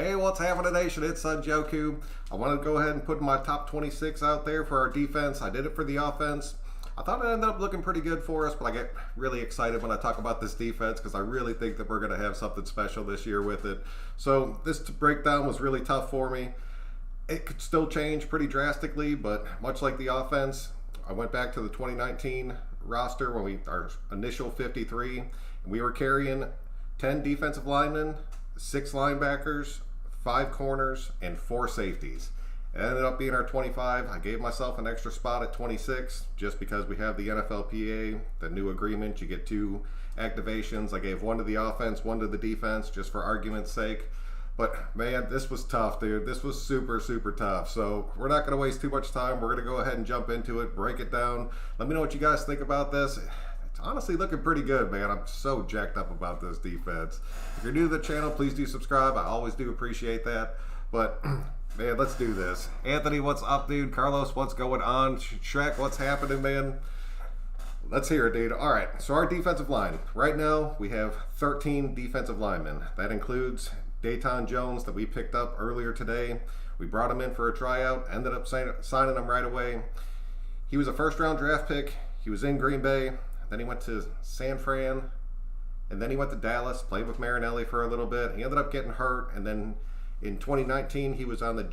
Hey, what's happening, Nation? It's Joku. I want to go ahead and put my top 26 out there for our defense. I did it for the offense. I thought it ended up looking pretty good for us, but I get really excited when I talk about this defense because I really think that we're going to have something special this year with it. So this breakdown was really tough for me. It could still change pretty drastically, but much like the offense, I went back to the 2019 roster when our initial 53, and we were carrying 10 defensive linemen, 6 linebackers, 5 corners, and 4 safeties. It ended up being our 25. I gave myself an extra spot at 26 just because we have the NFLPA, the new agreement. You get 2 activations. I gave 1 to the offense, 1 to the defense, just for argument's sake. But man, this was tough, dude. This was super, super tough. So we're not going to waste too much time. We're going to go ahead and jump into it, break it down. Let me know what you guys think about this. It's honestly looking pretty good, man. I'm so jacked up about this defense. If you're new to the channel, please do subscribe. I always do appreciate that. But man, let's do this. Anthony, what's up, dude? Carlos, what's going on? Shrek, what's happening, man? Let's hear it, dude. All right, so our defensive line. Right now, we have 13 defensive linemen. That includes Dayton Jones that we picked up earlier today. We brought him in for a tryout, ended up signing him right away. He was a first-round draft pick. He was in Green Bay. Then he went to San Fran, and then he went to Dallas, played with Marinelli for a little bit. He ended up getting hurt, and then in 2019 he was on the the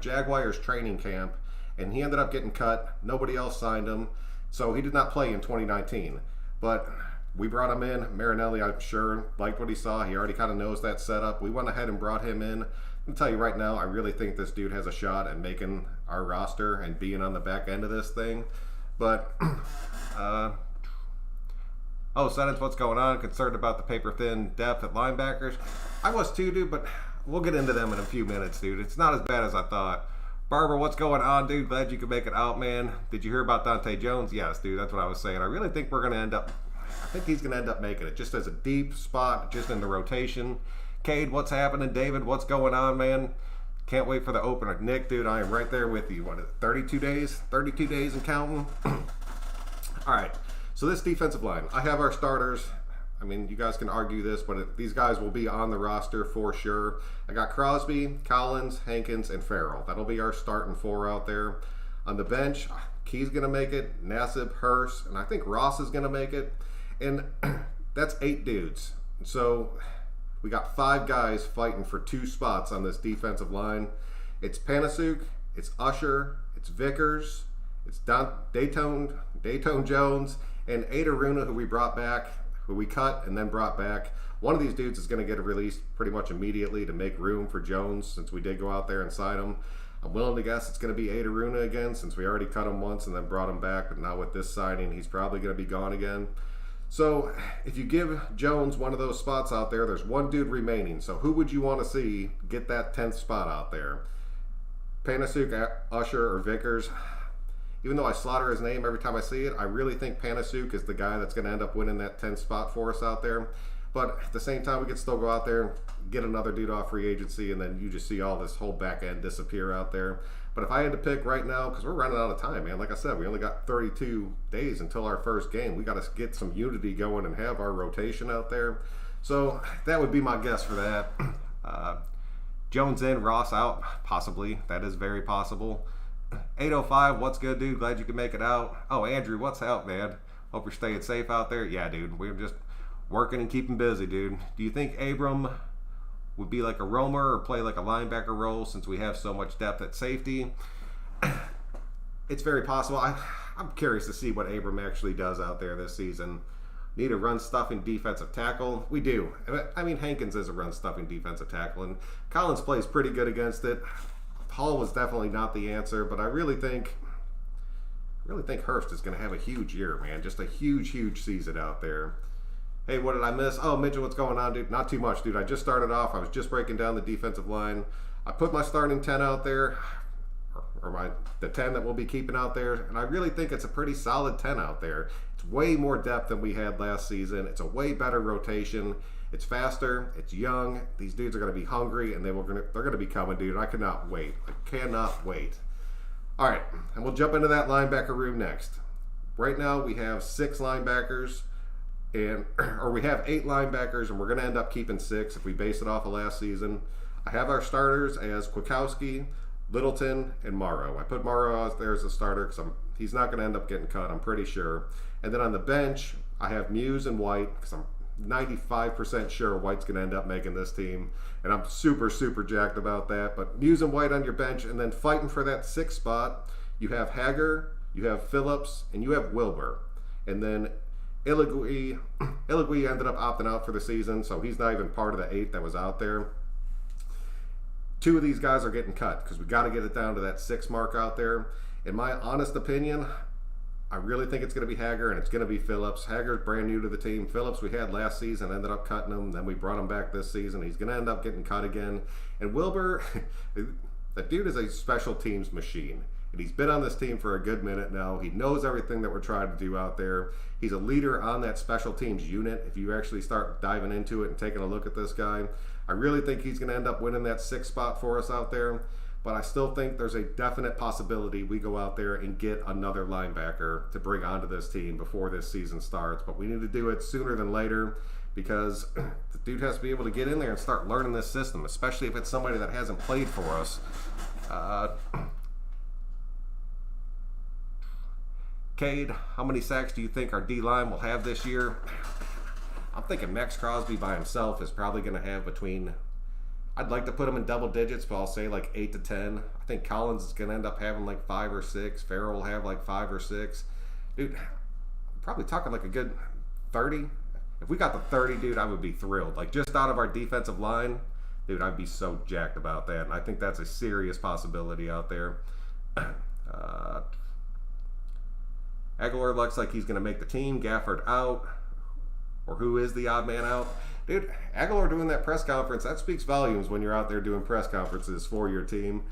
Jaguars training camp, and he ended up getting cut. Nobody else signed him, so he did not play in 2019. But we brought him in. Marinelli, I'm sure, liked what he saw. He already kind of knows that setup. We went ahead and brought him in. I'm tell you right now, I really think this dude has a shot at making our roster and being on the back end of this thing. But, Sentence, what's going on? Concerned about the paper-thin depth at linebackers? I was too, dude, but we'll get into them in a few minutes, dude. It's not as bad as I thought. Barbara, what's going on, dude? Glad you could make it out, man. Did you hear about Dante Jones? Yes, dude, that's what I was saying. I really think we're going to end up, he's going to end up making it just as a deep spot, just in the rotation. Cade, what's happening? David, what's going on, man? Can't wait for the opener. Nick, dude, I am right there with you. What is it, 32 days? 32 days and counting? All right, so this defensive line. I have our starters. I mean, you guys can argue this, but these guys will be on the roster for sure. I got Crosby, Collins, Hankins, and Farrell. That'll be our starting 4 out there. On the bench, Key's going to make it, Nassib, Hurst, and I think Ross is going to make it. And that's 8 dudes. So we got 5 guys fighting for 2 spots on this defensive line. It's Panasiuk, it's Usher, it's Vickers, it's Dayton Jones, and Adaruna, who we cut and then brought back. One of these dudes is going to get released pretty much immediately to make room for Jones, since we did go out there and sign him. I'm willing to guess it's going to be Adaruna again, since we already cut him once and then brought him back, but now with this signing, he's probably going to be gone again. So if you give Jones one of those spots out there, there's 1 dude remaining. So who would you want to see get that 10th spot out there? Panasiuk, Usher, or Vickers? Even though I slaughter his name every time I see it, I really think Panasiuk is the guy that's going to end up winning that 10th spot for us out there. But at the same time, we could still go out there and get another dude off free agency, and then you just see all this whole back end disappear out there. But if I had to pick right now, because we're running out of time, man. Like I said, we only got 32 days until our first game. We got to get some unity going and have our rotation out there. So that would be my guess for that. Jones in, Ross out, possibly. That is very possible. 805, what's good, dude? Glad you can make it out. Oh, Andrew, what's up, man? Hope you're staying safe out there. Yeah, dude, we're just working and keeping busy, dude. Do you think Abram would be like a roamer or play like a linebacker role since we have so much depth at safety? It's very possible. I'm curious to see what Abram actually does out there this season. Need a run-stuffing defensive tackle? We do. I mean, Hankins is a run-stuffing defensive tackle, and Collins plays pretty good against it. Hall was definitely not the answer, but I really think Hurst is going to have a huge year, man. Just a huge, huge season out there. Hey, what did I miss? Oh, Mitchell, what's going on, dude? Not too much, dude. I just started off. I was just breaking down the defensive line. I put my starting 10 out there, or the 10 that we'll be keeping out there, and I really think it's a pretty solid 10 out there. It's way more depth than we had last season. It's a way better rotation. It's faster. It's young. These dudes are going to be hungry, and they're going to be coming, dude. I cannot wait. I cannot wait. All right, and we'll jump into that linebacker room next. Right now, we have 6 linebackers. and or we have 8 linebackers, and we're going to end up keeping 6 if we base it off of last season. I have our starters as Kwiatkowski, Littleton, and Morrow. I put Morrow out there as a starter because he's not going to end up getting cut, I'm pretty sure. And then on the bench, I have Muse and White because I'm 95% sure White's going to end up making this team. And I'm super, super jacked about that. But Muse and White on your bench, and then fighting for that 6th spot, you have Hager, you have Phillips, and you have Wilbur. And then Iligui ended up opting out for the season, so he's not even part of the 8 that was out there. 2 of these guys are getting cut because we got to get it down to that 6 mark out there. In my honest opinion, I really think it's going to be Hager and it's going to be Phillips. Hager's brand new to the team. Phillips we had last season, ended up cutting him. Then we brought him back this season. He's going to end up getting cut again. And Wilbur, that dude is a special teams machine. And he's been on this team for a good minute now. He knows everything that we're trying to do out there. He's a leader on that special teams unit. If you actually start diving into it and taking a look at this guy, I really think he's going to end up winning that 6th spot for us out there. But I still think there's a definite possibility we go out there and get another linebacker to bring onto this team before this season starts. But we need to do it sooner than later because the dude has to be able to get in there and start learning this system, especially if it's somebody that hasn't played for us. Cade, how many sacks do you think our D-line will have this year? I'm thinking Max Crosby by himself is probably going to have between, I'd like to put him in double digits, but I'll say like 8 to 10. I think Collins is going to end up having like 5 or 6. Farrell will have like 5 or 6. Dude, I'm probably talking like a good 30. If we got the 30, dude, I would be thrilled. Like just out of our defensive line, dude, I'd be so jacked about that. And I think that's a serious possibility out there. Aguilar looks like he's going to make the team. Gafford out. Or who is the odd man out? Dude, Aguilar doing that press conference, that speaks volumes when you're out there doing press conferences for your team.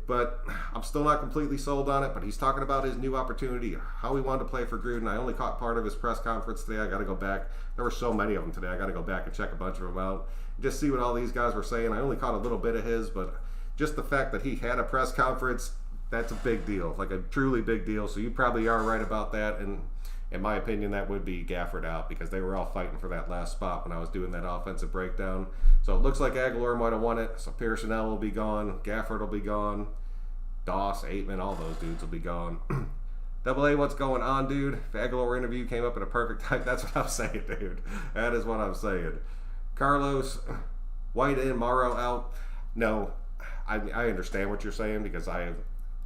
But I'm still not completely sold on it. But he's talking about his new opportunity, how he wanted to play for Gruden. I only caught part of his press conference today. I got to go back. There were so many of them today. I got to go back and check a bunch of them out. Just see what all these guys were saying. I only caught a little bit of his, but just the fact that he had a press conference, that's a big deal, like a truly big deal. So you probably are right about that. And in my opinion, that would be Gafford out because they were all fighting for that last spot when I was doing that offensive breakdown. So it looks like Aguilar might have won it. So Pearsonell will be gone. Gafford will be gone. Doss, Aitman, all those dudes will be gone. Double A, what's going on, dude? If Aguilar interview came up at a perfect time, that's what I'm saying, dude. That is what I'm saying. Carlos, White in, Morrow out. No, I understand what you're saying because I have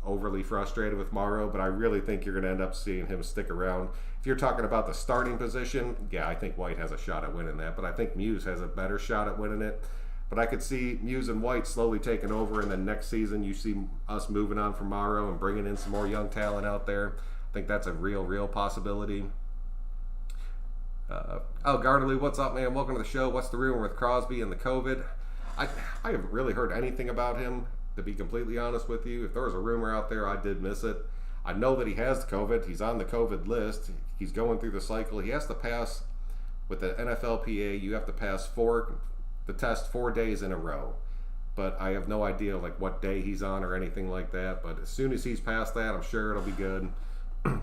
overly frustrated with Morrow, but I really think you're going to end up seeing him stick around. If you're talking about the starting position, yeah, I think White has a shot at winning that, but I think Muse has a better shot at winning it. But I could see Muse and White slowly taking over, and then next season you see us moving on from Morrow and bringing in some more young talent out there. I think that's a real possibility. Garderly, what's up, man? Welcome to the show. What's the rumor with Crosby and the COVID? I haven't really heard anything about him, to be completely honest with you. If there was a rumor out there, I did miss it. I know that he has the COVID. He's on the COVID list. He's going through the cycle. He has to pass, with the NFLPA, you have to pass the test 4 days in a row. But I have no idea like what day he's on or anything like that. But as soon as he's past that, I'm sure it'll be good.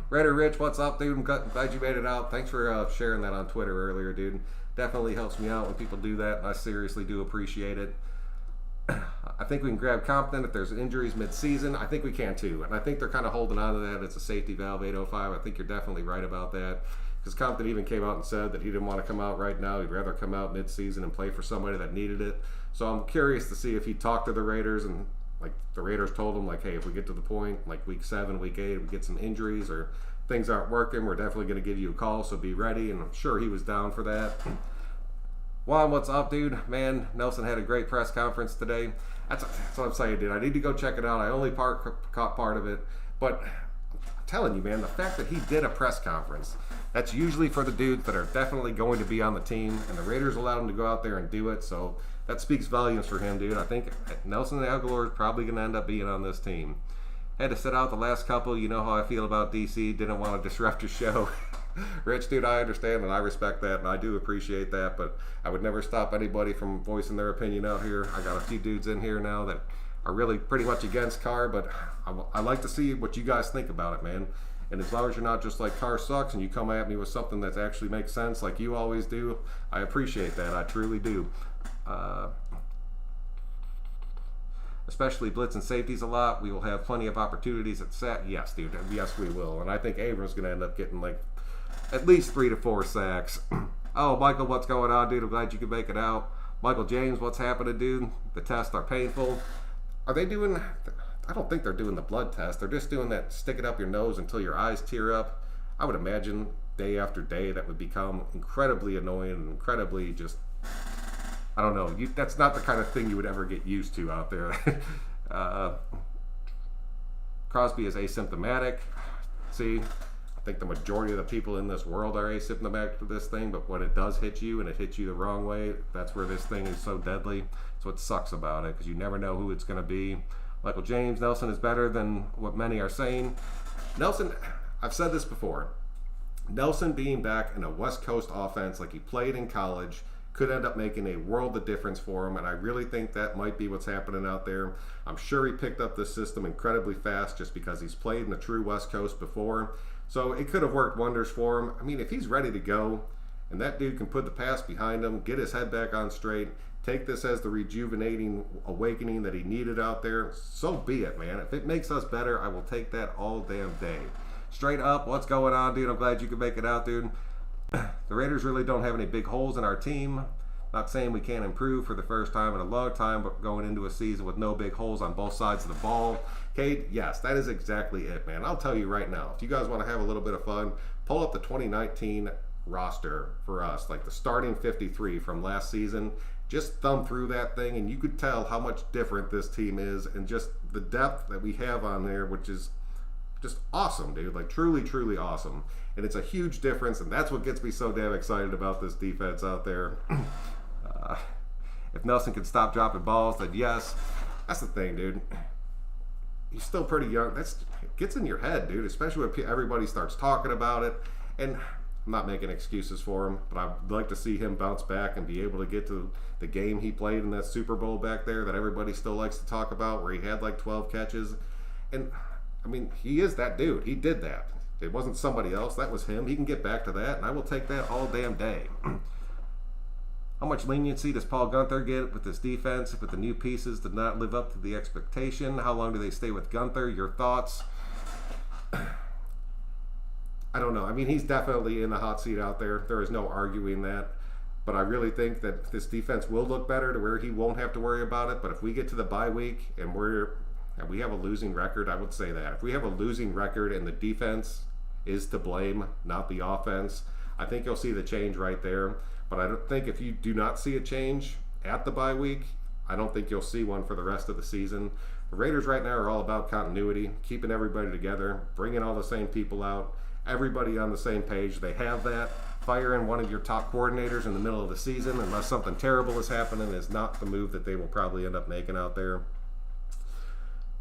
Raider Rich, what's up, dude? I'm glad you made it out. Thanks for sharing that on Twitter earlier, dude. Definitely helps me out when people do that, and I seriously do appreciate it. I think we can grab Compton if there's injuries mid-season. I think we can too, and I think they're kind of holding on to that. It's a safety valve, 805. I think you're definitely right about that, because Compton even came out and said that he didn't want to come out right now. He'd rather come out mid-season and play for somebody that needed it. So I'm curious to see if he talked to the Raiders and like the Raiders told him, like, hey, if we get to the point, like week 7, week 8, we get some injuries or things aren't working, we're definitely going to give you a call, so be ready. And I'm sure he was down for that. Juan, what's up, dude? Man, Nelson had a great press conference today. That's what I'm saying, dude. I need to go check it out. I only caught part of it. But I'm telling you, man, the fact that he did a press conference, that's usually for the dudes that are definitely going to be on the team, and the Raiders allowed him to go out there and do it, so that speaks volumes for him, dude. I think Nelson Aguilar is probably going to end up being on this team. Had to sit out the last couple. You know how I feel about DC. Didn't want to disrupt your show. Rich, dude, I understand and I respect that and I do appreciate that, but I would never stop anybody from voicing their opinion out here. I got a few dudes in here now that are really pretty much against Carr, but I like to see what you guys think about it, man. And as long as you're not just like car sucks and you come at me with something that actually makes sense like you always do, I appreciate that. I truly do. Especially blitz and safeties a lot. We will have plenty of opportunities at set. Yes, dude. Yes, we will. And I think Abrams going to end up getting like at least 3 to 4 sacks. Oh, Michael, what's going on, dude? I'm glad you could make it out. Michael James, what's happening, dude? The tests are painful. Are they doing... I don't think they're doing the blood test. They're just doing that stick it up your nose until your eyes tear up. I would imagine day after day that would become incredibly annoying and incredibly just... I don't know. That's not the kind of thing you would ever get used to out there. Crosby is asymptomatic. See, I think the majority of the people in this world are asymptomatic to this thing, but when it does hit you and it hits you the wrong way, that's where this thing is so deadly. That's what sucks about it, because you never know who it's going to be. Michael James, Nelson is better than what many are saying. Nelson, I've said this before. Nelson being back in a West Coast offense like he played in college could end up making a world of difference for him, and I really think that might be what's happening out there. I'm sure he picked up this system incredibly fast just because he's played in the true West Coast before, so it could have worked wonders for him. I mean, if he's ready to go, and that dude can put the past behind him, get his head back on straight, take this as the rejuvenating awakening that he needed out there, so be it, man. If it makes us better, I will take that all damn day. Straight up, what's going on, dude? I'm glad you could make it out, dude. The Raiders really don't have any big holes in our team. Not saying we can't improve for the first time in a long time, but going into a season with no big holes on both sides of the ball. Cade, yes, that is exactly it, man. I'll tell you right now, if you guys want to have a little bit of fun, pull up the 2019 roster for us, like the starting 53 from last season. Just thumb through that thing, and you could tell how much different this team is, and just the depth that we have on there, which is just awesome, dude. Like truly, truly awesome. And it's a huge difference, and that's what gets me so damn excited about this defense out there. If Nelson can stop dropping balls, then yes. That's the thing, dude. He's still pretty young. It gets in your head, dude, especially when everybody starts talking about it. And I'm not making excuses for him, but I'd like to see him bounce back and be able to get to the game he played in that Super Bowl back there that everybody still likes to talk about, where he had like 12 catches. And, I mean, he is that dude. He did that. It wasn't somebody else. That was him. He can get back to that, and I will take that all damn day. How much leniency does Paul Guenther get with this defense if the new pieces did not live up to the expectation? How long do they stay with Guenther? Your thoughts? I don't know. I mean, he's definitely in the hot seat out there. There is no arguing that. But I really think that this defense will look better to where he won't have to worry about it. But if we get to the bye week and we have a losing record, I would say that. If we have a losing record and the defense is to blame, not the offense, I think you'll see the change right there. But I don't think if you do not see a change at the bye week, I don't think you'll see one for the rest of the season. The Raiders right now are all about continuity, keeping everybody together, bringing all the same people out, everybody on the same page. They have that. Firing one of your top coordinators in the middle of the season, unless something terrible is happening, is not the move that they will probably end up making out there.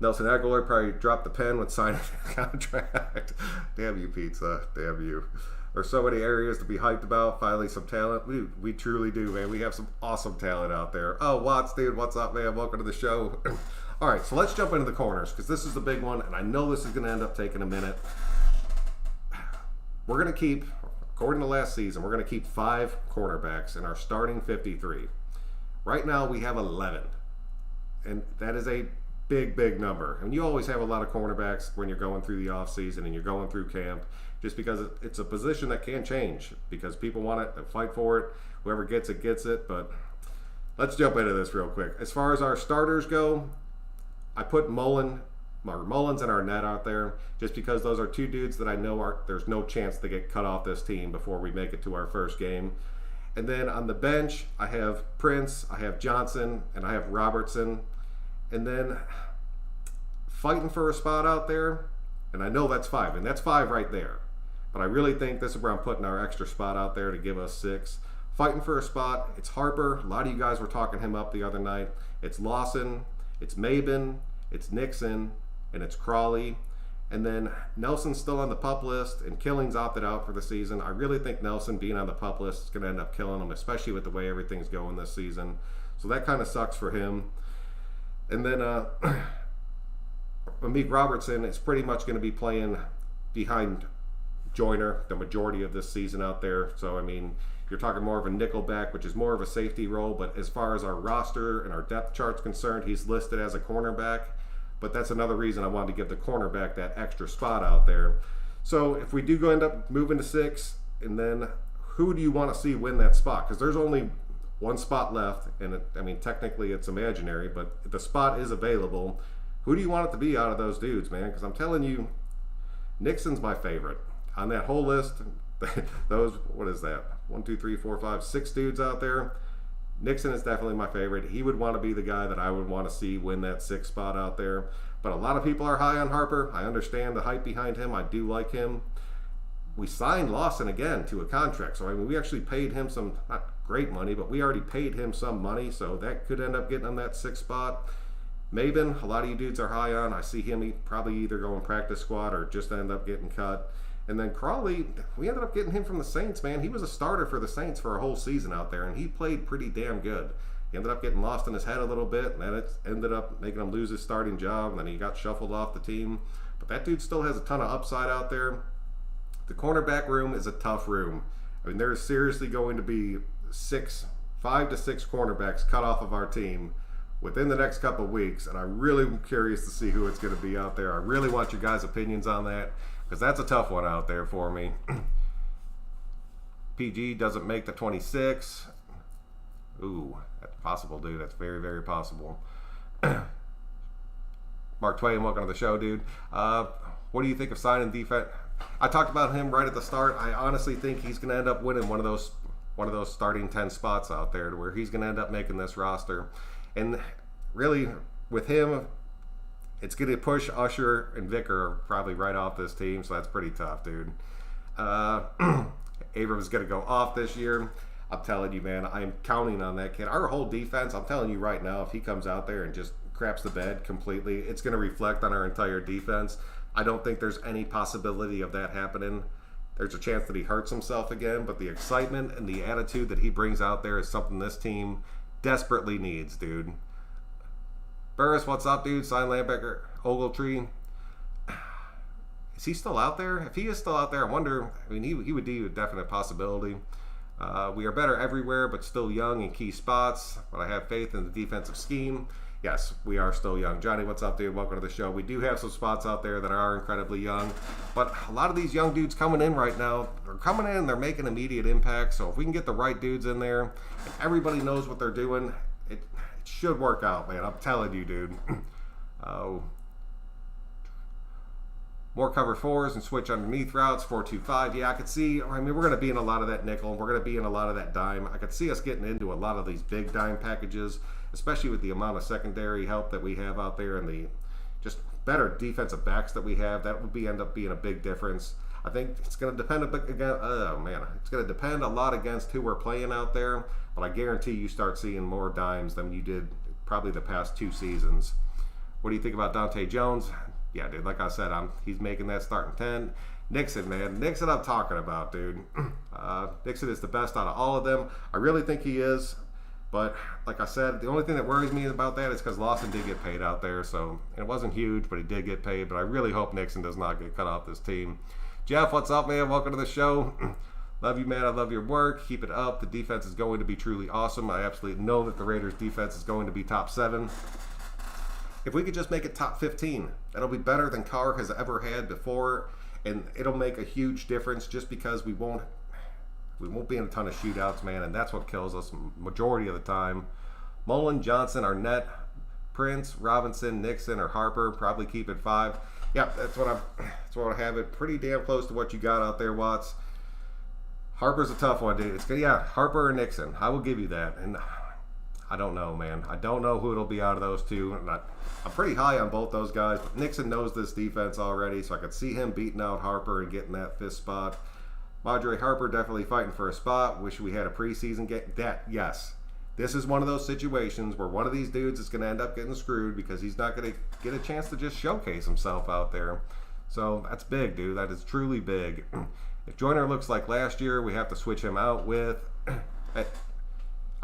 Nelson Agholor probably dropped the pen when signing the contract. Damn you, pizza. Damn you. There's so many areas to be hyped about. Finally, some talent. We truly do, man. We have some awesome talent out there. Oh, Watts, dude. What's up, man? Welcome to the show. All right, so let's jump into the corners, because this is the big one, and I know this is going to end up taking a minute. We're going to keep, according to last season, we're going to keep 5 cornerbacks in our starting 53. Right now, we have 11, and that is a big, big number. And you always have a lot of cornerbacks when you're going through the offseason and you're going through camp, just because it's a position that can change, because people want it, they fight for it. Whoever gets it, gets it. But let's jump into this real quick. As far as our starters go, I put Mullins and Arnett out there just because those are 2 dudes that I know there's no chance to get cut off this team before we make it to our first game. And then on the bench, I have Prince, I have Johnson, and I have Robertson. And then fighting for a spot out there, and I know that's 5, and that's 5 right there. But I really think this is where I'm putting our extra spot out there to give us 6. Fighting for a spot, it's Harper. A lot of you guys were talking him up the other night. It's Lawson, it's Mabin, it's Nixon, and it's Crawley. And then Nelson's still on the PUP list, and Killing's opted out for the season. I really think Nelson being on the PUP list is going to end up killing him, especially with the way everything's going this season. So that kind of sucks for him. And then Amik Robertson is pretty much going to be playing behind Joyner the majority of this season out there. So, I mean, you're talking more of a nickel back, which is more of a safety role. But as far as our roster and our depth chart's concerned, he's listed as a cornerback. But that's another reason I wanted to give the cornerback that extra spot out there. So if we do end up moving to 6, and then who do you want to see win that spot? Because there's only one spot left, and I mean, technically it's imaginary, but the spot is available. Who do you want it to be out of those dudes, man? Because I'm telling you, Nixon's my favorite. On that whole list, those, what is that? 1, 2, 3, 4, 5, 6 dudes out there. Nixon is definitely my favorite. He would want to be the guy that I would want to see win that 6th spot out there. But a lot of people are high on Harper. I understand the hype behind him. I do like him. We signed Lawson again to a contract. So, I mean, we actually paid him some, not great money, but we already paid him some money. So that could end up getting him that 6th spot. Maven, a lot of you dudes are high on. I see him probably either going practice squad or just end up getting cut. And then Crawley, we ended up getting him from the Saints, man. He was a starter for the Saints for a whole season out there, and he played pretty damn good. He ended up getting lost in his head a little bit, and then it ended up making him lose his starting job, and then he got shuffled off the team. But that dude still has a ton of upside out there. The cornerback room is a tough room. I mean, there is seriously going to be 5 to 6 cornerbacks cut off of our team within the next couple of weeks, and I'm really curious to see who it's going to be out there. I really want your guys' opinions on that, because that's a tough one out there for me. PG doesn't make the 26. Ooh, that's possible, dude. That's very, very possible. Mark Twain, welcome to the show, dude. What do you think of signing defense? I talked about him right at the start. I honestly think he's going to end up winning one of those starting 10 spots out there, to where he's going to end up making this roster. And really, with him, it's going to push Usher and Vicker probably right off this team, so that's pretty tough, dude. Abrams is going to go off this year. I'm telling you, man, I'm counting on that kid. Our whole defense, I'm telling you right now, if he comes out there and just craps the bed completely, it's going to reflect on our entire defense. I don't think there's any possibility of that happening. There's a chance that he hurts himself again, but the excitement and the attitude that he brings out there is something this team desperately needs, dude. Burris, what's up, dude? Sign Linebacker, Ogletree. Is he still out there? If he is still out there, I wonder. I mean, he would be a definite possibility. We are better everywhere, but still young in key spots. But I have faith in the defensive scheme. Yes, we are still young. Johnny, what's up, dude? Welcome to the show. We do have some spots out there that are incredibly young, but a lot of these young dudes coming in right now, they're coming in and they're making immediate impact. So if we can get the right dudes in there, if everybody knows what they're doing, it should work out, man. I'm telling you, dude. More cover 4s and switch underneath routes, 4-2-5. Yeah, I could see, I mean, we're going to be in a lot of that nickel. We're going to be in a lot of that dime. I could see us getting into a lot of these big dime packages, especially with the amount of secondary help that we have out there and the just better defensive backs that we have. That would end up being a big difference. I think it's going to depend it's going to depend a lot against who we're playing out there, but I guarantee you start seeing more dimes than you did probably the past 2 seasons. What do you think about Dante Jones? Yeah, dude, like I said, he's making that starting 10. Nixon, man. Nixon I'm talking about, dude. Nixon is the best out of all of them. I really think he is. But like I said, the only thing that worries me about that is because Lawson did get paid out there. So it wasn't huge, but he did get paid. But I really hope Nixon does not get cut off this team. Jeff, what's up, man? Welcome to the show. Love you, man. I love your work. Keep it up. The defense is going to be truly awesome. I absolutely know that the Raiders' defense is going to be top 7. If we could just make it top 15, that'll be better than Carr has ever had before, and it'll make a huge difference just because we won't be in a ton of shootouts, man, and that's what kills us majority of the time. Mullen, Johnson, Arnett, Prince, Robinson, Nixon, or Harper, probably keep it 5. Yeah, that's what I have it. Pretty damn close to what you got out there, Watts. Harper's a tough one, dude. Harper or Nixon. I will give you that, and I don't know, man. I don't know who it'll be out of those two. I'm pretty high on both those guys, but Nixon knows this defense already, so I could see him beating out Harper and getting that 5th spot. Madre Harper definitely fighting for a spot. Wish we had a preseason yes. This is one of those situations where one of these dudes is going to end up getting screwed because he's not going to get a chance to just showcase himself out there. So that's big, dude. That is truly big. If Joyner looks like last year, we have to switch him out with... I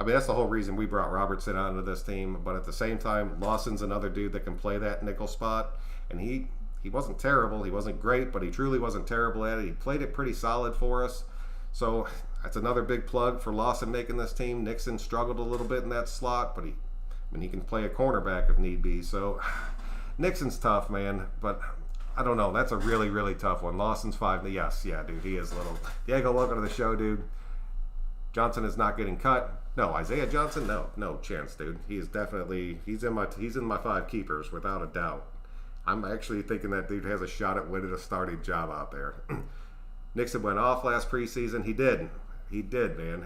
mean, that's the whole reason we brought Robertson onto this team. But at the same time, Lawson's another dude that can play that nickel spot. And he wasn't terrible. He wasn't great, but he truly wasn't terrible at it. He played it pretty solid for us. So that's another big plug for Lawson making this team. Nixon struggled a little bit in that slot, but he can play a cornerback if need be. So Nixon's tough, man, but I don't know. That's a really, really tough one. Lawson's 5. Yes, yeah, dude, he is little. Diego, welcome to the show, dude. Johnson is not getting cut. No, Isaiah Johnson, no chance, dude. He is definitely he's in my 5 keepers without a doubt. I'm actually thinking that dude has a shot at winning a starting job out there. Nixon went off last preseason. He did, man.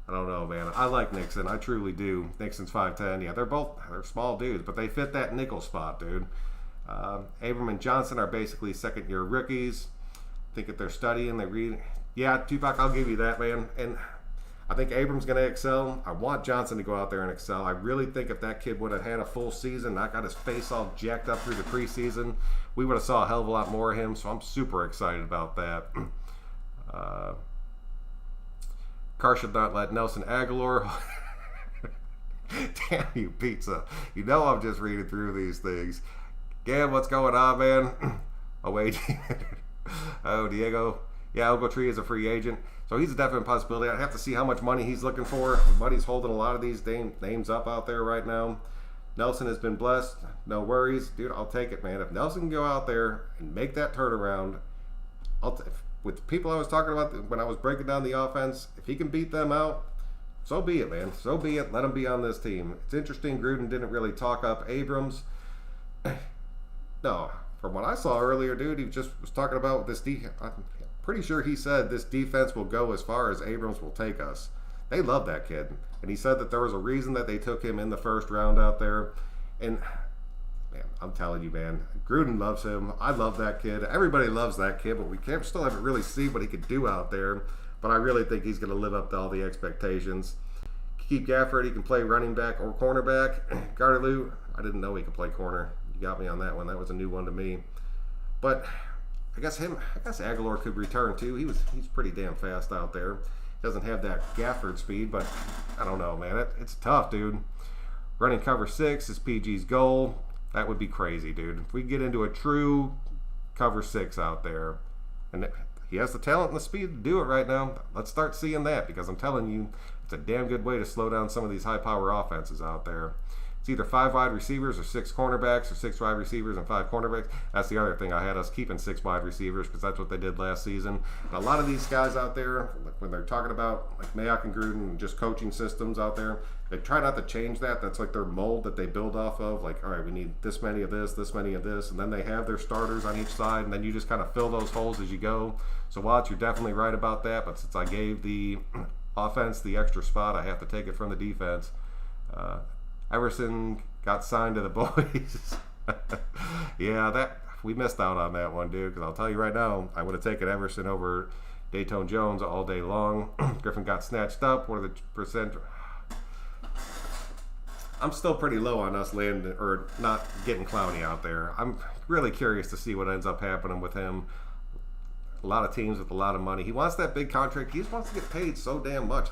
I don't know, man. I like Nixon. I truly do. Nixon's 5'10". Yeah, they're small dudes, but they fit that nickel spot, dude. Abram and Johnson are basically second-year rookies. I think if they're studying, they read. Yeah, Tupac, I'll give you that, man. And I think Abram's going to excel. I want Johnson to go out there and excel. I really think if that kid would have had a full season, not got his face all jacked up through the preseason, we would have saw a hell of a lot more of him. So I'm super excited about that. Carr should not let Nelson Aguilar. Damn you, pizza. You know I'm just reading through these things. Gam, what's going on, man? Oh, wait. Oh, Diego. Yeah, Ogletree is a free agent. So he's a definite possibility. I'd have to see how much money he's looking for. Buddy's holding a lot of these names up out there right now. Nelson has been blessed. No worries. Dude, I'll take it, man. If Nelson can go out there and make that turnaround, with the people I was talking about when I was breaking down the offense, if he can beat them out, so be it, man. So be it. Let him be on this team. It's interesting. Gruden didn't really talk up Abrams. No, from what I saw earlier, dude, he just was talking about this defense. I'm pretty sure he said this defense will go as far as Abrams will take us. They love that kid. And he said that there was a reason that they took him in the first round out there. And, man, I'm telling you, man, Gruden loves him. I love that kid. Everybody loves that kid, but we still haven't really seen what he could do out there. But I really think he's going to live up to all the expectations. Keith Gafford, he can play running back or cornerback. Gardelou, I didn't know he could play corner. Got me on that one. That was a new one to me. But I guess Aguilar could return too. He's pretty damn fast out there. Doesn't have that Gafford speed, but I don't know, man. It's tough, dude. Running cover 6 is PG's goal. That would be crazy, dude. If we get into a true cover 6 out there, and he has the talent and the speed to do it right now, let's start seeing that, because I'm telling you, it's a damn good way to slow down some of these high-power offenses out there. It's either 5 wide receivers or 6 cornerbacks, or 6 wide receivers and 5 cornerbacks. That's the other thing. I had us keeping 6 wide receivers because that's what they did last season. And a lot of these guys out there, when they're talking about like Mayock and Gruden and just coaching systems out there, they try not to change that. That's like their mold that they build off of. Like, all right, we need this many of this many of this, and then they have their starters on each side, and then you just kind of fill those holes as you go. So, Watts, you're definitely right about that. But since I gave the offense the extra spot, I have to take it from the defense. Everson got signed to the boys. Yeah, we missed out on that one, dude, because I'll tell you right now, I would have taken Everson over Dayton Jones all day long. Griffin got snatched up. What are the percent? I'm still pretty low on us landing or not getting Clowney out there. I'm really curious to see what ends up happening with him. A lot of teams with a lot of money. He wants that big contract. He just wants to get paid so damn much.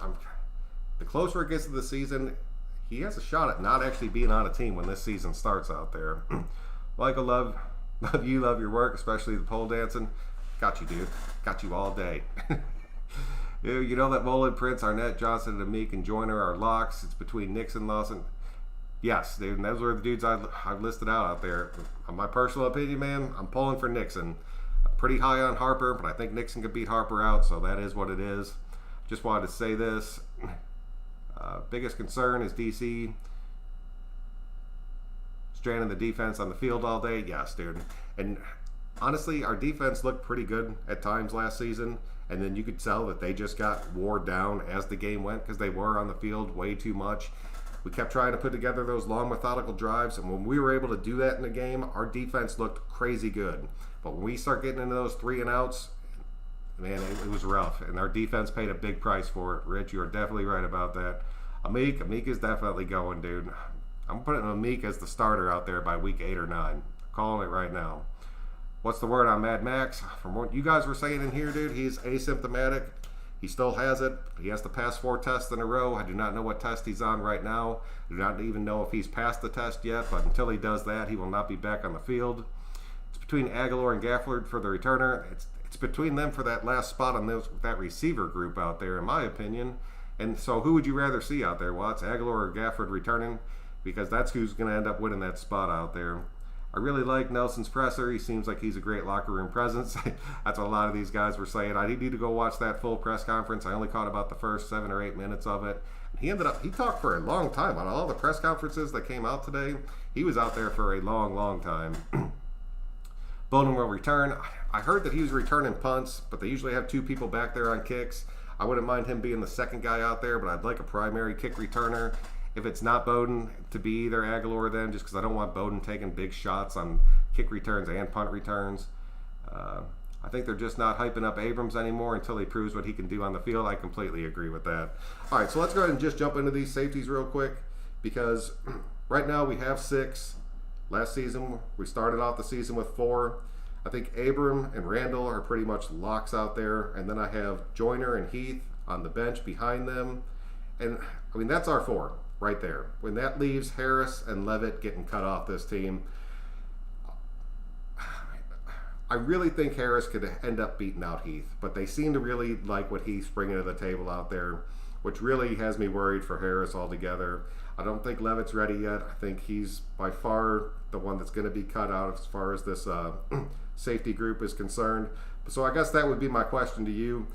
The closer it gets to the season, he has a shot at not actually being on a team when this season starts out there. Michael, love your work, especially the pole dancing. Got you, dude. Got you all day. You know that Mullen, Prince, Arnett, Johnson, and Meek and Joyner are locks. It's between Nixon, Lawson. Yes, dude. And those were the dudes I've listed out there. In my personal opinion, man, I'm pulling for Nixon. I'm pretty high on Harper, but I think Nixon could beat Harper out, so that is what it is. Just wanted to say this. Biggest concern is DC stranding the defense on the field all day. Yes, dude. And honestly, our defense looked pretty good at times last season, and then you could tell that they just got wore down as the game went because they were on the field way too much. We kept trying to put together those long, methodical drives, and when we were able to do that in the game, our defense looked crazy good. But when we start getting into those 3 and outs, man, it was rough, and our defense paid a big price for it. Rich, you are definitely right about that. Amik is definitely going, dude. I'm putting Amik as the starter out there by week 8 or 9. I'm calling it right now. What's the word on Mad Max? From what you guys were saying in here, dude, he's asymptomatic. He still has it. He has to pass 4 tests in a row. I do not know what test he's on right now. I do not even know if he's passed the test yet, but until he does that, he will not be back on the field. between Aguilar and Gafford for the returner. It's between them for that last spot on that receiver group out there, in my opinion. And so who would you rather see out there, Watts, Aguilar or Gafford returning? Because that's who's going to end up winning that spot out there. I really like Nelson's presser. He seems like he's a great locker room presence. That's what a lot of these guys were saying. I need to go watch that full press conference. I only caught about the first 7 or 8 minutes of it. He talked for a long time on all the press conferences that came out today. He was out there for a long, long time. Bowden will return. I heard that he was returning punts, but they usually have 2 people back there on kicks. I wouldn't mind him being the second guy out there, but I'd like a primary kick returner. If it's not Bowden, to be either Aguilar then, just because I don't want Bowden taking big shots on kick returns and punt returns. I think they're just not hyping up Abrams anymore until he proves what he can do on the field. I completely agree with that. All right, so let's go ahead and just jump into these safeties real quick, because right now we have 6. Last season, we started off the season with 4. I think Abram and Randall are pretty much locks out there, and then I have Joyner and Heath on the bench behind them. And, I mean, that's our 4 right there. When that leaves Harris and Levitt getting cut off this team, I really think Harris could end up beating out Heath, but they seem to really like what he's bringing to the table out there, which really has me worried for Harris altogether. I don't think Levitt's ready yet. I think he's by far the one that's going to be cut out as far as this safety group is concerned. So I guess that would be my question to you.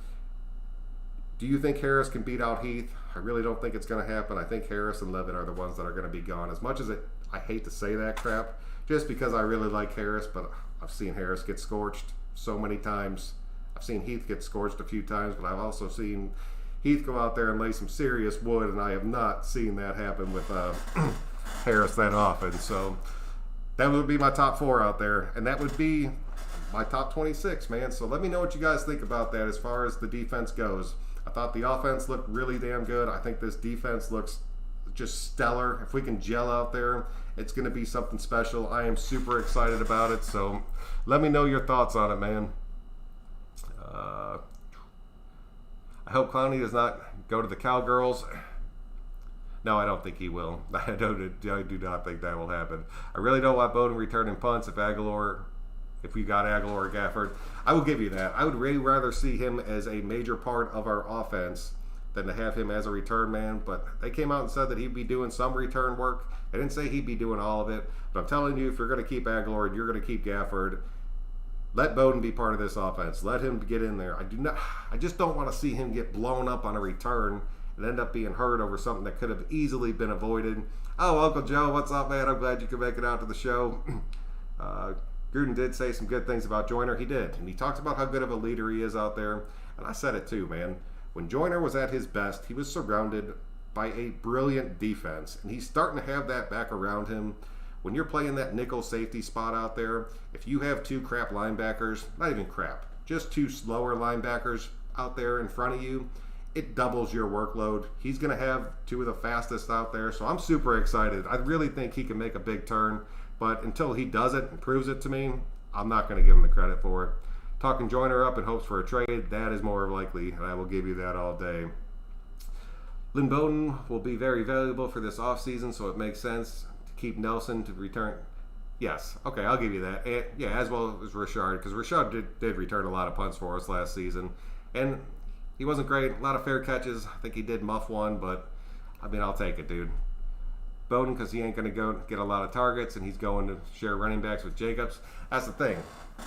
Do you think Harris can beat out Heath? I really don't think it's going to happen. I think Harris and Levitt are the ones that are going to be gone. As much as I hate to say that crap, just because I really like Harris, but I've seen Harris get scorched so many times. I've seen Heath get scorched a few times, but I've also seen Heath go out there and lay some serious wood, and I have not seen that happen with Harris that often. So that would be my top 4 out there, and that would be my top 26, man. So let me know what you guys think about that as far as the defense goes. I thought the offense looked really damn good. I think this defense looks just stellar. If we can gel out there, it's going to be something special. I am super excited about it, so let me know your thoughts on it, man. I hope Clowney does not go to the Cowgirls. No, I don't think he will. I do not think that will happen. I really don't want Bowden returning punts if we got Aguilar or Gafford. I will give you that. I would really rather see him as a major part of our offense than to have him as a return man, but they came out and said that he'd be doing some return work. They didn't say he'd be doing all of it, but I'm telling you, if you're going to keep Aguilar and you're going to keep Gafford, let Bowden be part of this offense. Let him get in there. I just don't want to see him get blown up on a return and end up being hurt over something that could have easily been avoided. Oh, Uncle Joe, what's up, man? I'm glad you could make it out to the show. Gruden did say some good things about Joyner. He did, and he talked about how good of a leader he is out there, and I said it too, man. When Joyner was at his best, he was surrounded by a brilliant defense, and he's starting to have that back around him. When you're playing that nickel safety spot out there, if you have 2 crap linebackers, not even crap, just 2 slower linebackers out there in front of you, it doubles your workload. He's going to have 2 of the fastest out there, so I'm super excited. I really think he can make a big turn, but until he does it and proves it to me, I'm not going to give him the credit for it. Talking Joyner up in hopes for a trade, that is more likely, and I will give you that all day. Lynn Bowden will be very valuable for this offseason, so it makes sense to keep Nelson to return. Yes, okay, I'll give you that. And, yeah, as well as Rashard, because Rashard did return a lot of punts for us last season. And he wasn't great. A lot of fair catches. I think he did muff one, but, I mean, I'll take it, dude. Bowden, because he ain't going to go get a lot of targets, and he's going to share running backs with Jacobs. That's the thing.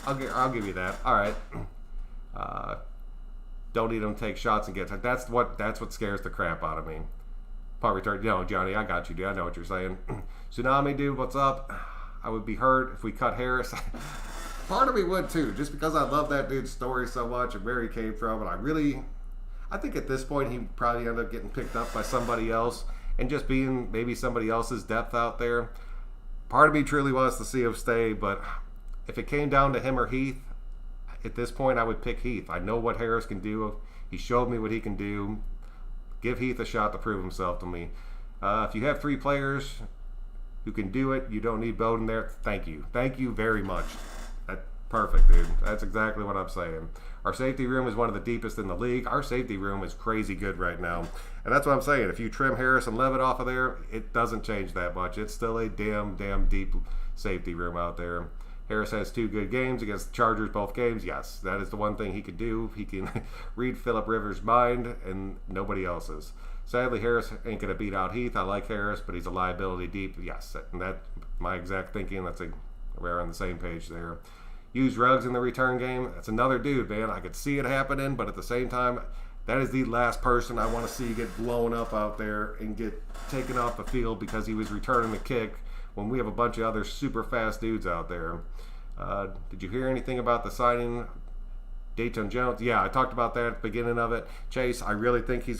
I'll give you that. All right. Don't need him to take shots and get. That's what scares the crap out of me. Punt return. No, Johnny, I got you, dude. I know what you're saying. Tsunami, dude, what's up? I would be hurt if we cut Harris. Part of me would too, just because I love that dude's story so much and where he came from, and I think at this point he probably ended up getting picked up by somebody else and just being maybe somebody else's depth out there. Part of me truly wants to see him stay, but if it came down to him or Heath, at this point I would pick Heath. I know what Harris can do. He showed me what he can do. Give Heath a shot to prove himself to me. If you have 3 players who can do it, you don't need Bowden there. Thank you. Thank you very much. Perfect, dude. That's exactly what I'm saying. Our safety room is one of the deepest in the league. Our safety room is crazy good right now. And that's what I'm saying. If you trim Harris and Levitt off of there, it doesn't change that much. It's still a damn deep safety room out there. Harris has 2 good games against the Chargers, both games. Yes, that is the one thing he could do. He can read Philip Rivers' mind and nobody else's. Sadly, Harris ain't going to beat out Heath. I like Harris, but he's a liability deep. Yes, and that's my exact thinking. We're on the same page there. Use Ruggs in the return game. That's another dude, man. I could see it happening, but at the same time, that is the last person I want to see get blown up out there and get taken off the field because he was returning the kick when we have a bunch of other super fast dudes out there. Did you hear anything about the signing Dayton Jones? Yeah, I talked about that at the beginning of it. Chase, I really think we're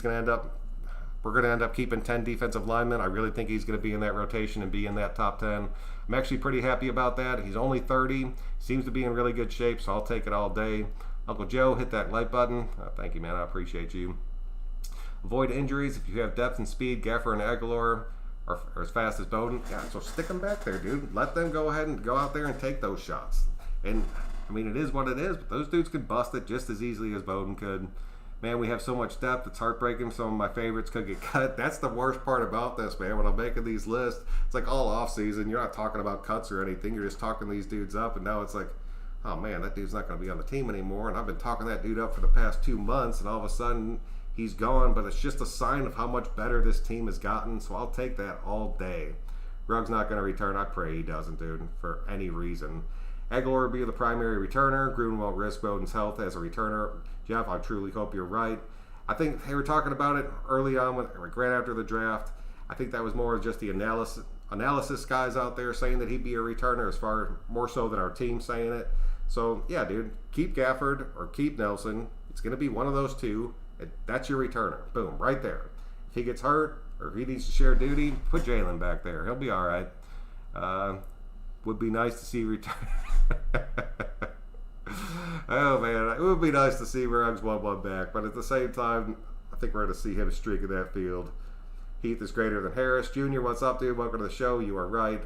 going to end up keeping 10 defensive linemen. I really think he's going to be in that rotation and be in that top 10. I'm actually pretty happy about that. He's only 30, seems to be in really good shape, so I'll take it all day. Uncle Joe, hit that like button. Thank you, man. I appreciate you. Avoid injuries. If you have depth and speed, Gaffer and Aguilar are as fast as Bowden. Yeah, so stick them back there, dude. Let them go ahead and go out there and take those shots. And, I mean, it is what it is, but those dudes could bust it just as easily as Bowden could. Man, we have so much depth. It's heartbreaking. Some of my favorites could get cut. That's the worst part about this, man. When I'm making these lists, it's like all off season. You're not talking about cuts or anything. You're just talking these dudes up, and now it's like, oh man, that dude's not going to be on the team anymore. And I've been talking that dude up for the past 2 months, and all of a sudden he's gone. But it's just a sign of how much better this team has gotten. So I'll take that all day. Ruggs not going to return. I pray he doesn't, dude, for any reason. Aguilar will be the primary returner. Gruden won't risk Bowden's health as a returner. Jeff, I truly hope you're right. I think they were talking about it early on, right after the draft. I think that was more just the analysis guys out there saying that he'd be a returner, as far more so than our team saying it. So, yeah, dude, keep Gafford or keep Nelson. It's going to be one of those two. That's your returner. Boom, right there. If he gets hurt or if he needs to share duty, put Jalen back there. He'll be all right. Would be nice to see return. Oh, man, it would be nice to see Ruggs 1-1 back, but at the same time, I think we're going to see him streak in that field. Heath is greater than Harris. Junior, what's up, dude? Welcome to the show. You are right.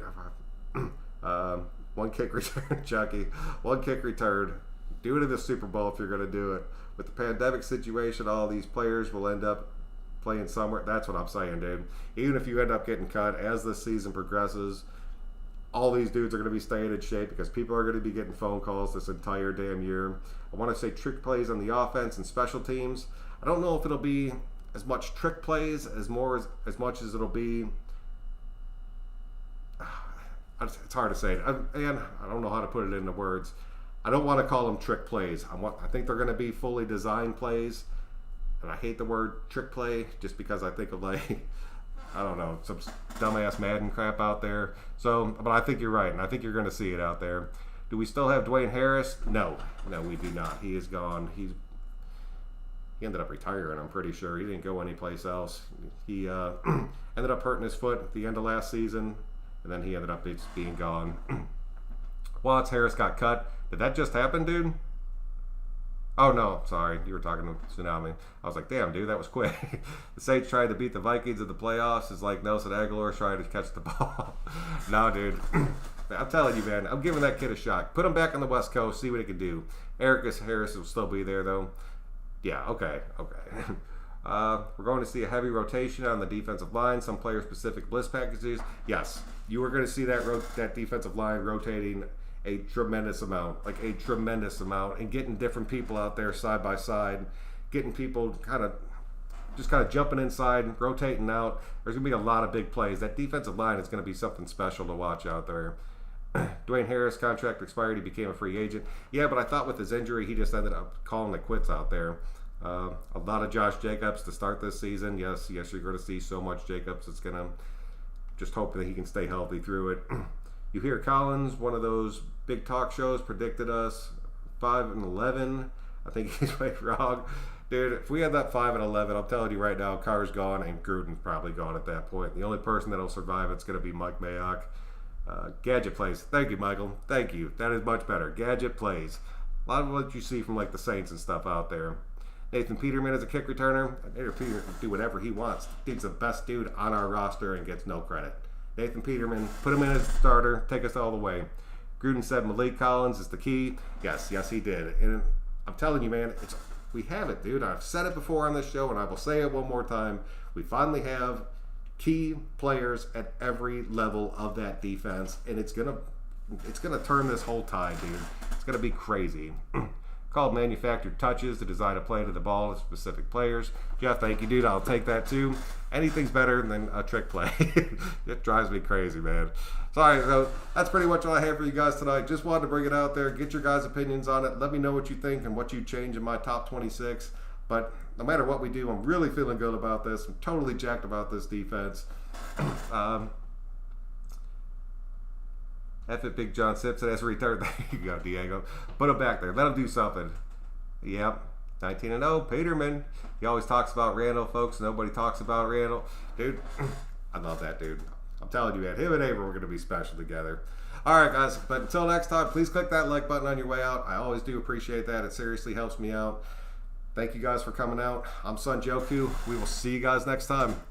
1 kick return, Chucky. 1 kick return. Do it in the Super Bowl if you're going to do it. With the pandemic situation, all these players will end up playing somewhere. That's what I'm saying, dude. Even if you end up getting cut as the season progresses, all these dudes are going to be staying in shape because people are going to be getting phone calls this entire damn year. I want to say trick plays on the offense and special teams. I don't know if it'll be as much trick plays as much as it'll be. It's hard to say. And I don't know how to put it into words. I don't want to call them trick plays. I think they're going to be fully designed plays. And I hate the word trick play just because I think of like, I don't know, some dumbass Madden crap out there. So, but I think you're right, and I think you're going to see it out there. Do we still have Dwayne Harris? No, we do not. He is gone. He ended up retiring, I'm pretty sure. He didn't go anyplace else. He ended up hurting his foot at the end of last season, and then he ended up being gone. Watts Harris got cut. Did that just happen, dude? Oh, no, sorry. You were talking to Tsunami. I was like, damn, dude, that was quick. The Saints tried to beat the Vikings in the playoffs. It's like Nelson Aguilar trying to catch the ball. No, dude. I'm telling you, man, I'm giving that kid a shot. Put him back on the West Coast, see what he can do. Eric Harris will still be there, though. Yeah, okay. We're going to see a heavy rotation on the defensive line, some player-specific blitz packages. Yes, you are going to see that defensive line rotating a tremendous amount, and getting different people out there side by side, getting people kind of jumping inside, rotating out. There's going to be a lot of big plays. That defensive line is going to be something special to watch out there. Dwayne Harris contract expired. He became a free agent. Yeah, but I thought with his injury, he just ended up calling it quits out there. A lot of Josh Jacobs to start this season. Yes, you're going to see so much Jacobs. It's going to just hope that he can stay healthy through it. You hear Collins, one of those big talk shows, predicted us 5-11. I think he's way wrong. Dude, if we had that 5-11, I'm telling you right now, Carr's gone and Gruden's probably gone at that point. The only person that'll survive it's going to be Mike Mayock. Gadget plays. Thank you, Michael. Thank you. That is much better. Gadget plays. A lot of what you see from like the Saints and stuff out there. Nathan Peterman is a kick returner. Nathan Peterman can do whatever he wants. He's the best dude on our roster and gets no credit. Nathan Peterman, put him in as a starter, take us all the way. Gruden said Malik Collins is the key. Yes, he did. And I'm telling you, man, we have it, dude. I've said it before on this show, and I will say it one more time. We finally have key players at every level of that defense, and it's going to it's going to turn this whole tide, dude. It's going to be crazy. Called manufactured touches to design a play to the ball to specific players. Jeff, thank you, dude. I'll take that too. Anything's better than a trick play. It drives me crazy, man. Sorry, that's pretty much all I have for you guys tonight. Just wanted to bring it out there, get your guys' opinions on it. Let me know what you think and what you change in my top 26. But no matter what we do, I'm really feeling good about this. I'm totally jacked about this defense. F it, Big John Simpson as a return. There you go, Diego. Put him back there. Let him do something. Yep. 19-0. Peterman. He always talks about Randall, folks. Nobody talks about Randall. Dude, I love that dude. I'm telling you, man. Him and Avery were going to be special together. All right, guys. But until next time, please click that like button on your way out. I always do appreciate that. It seriously helps me out. Thank you guys for coming out. I'm Son Joku. We will see you guys next time.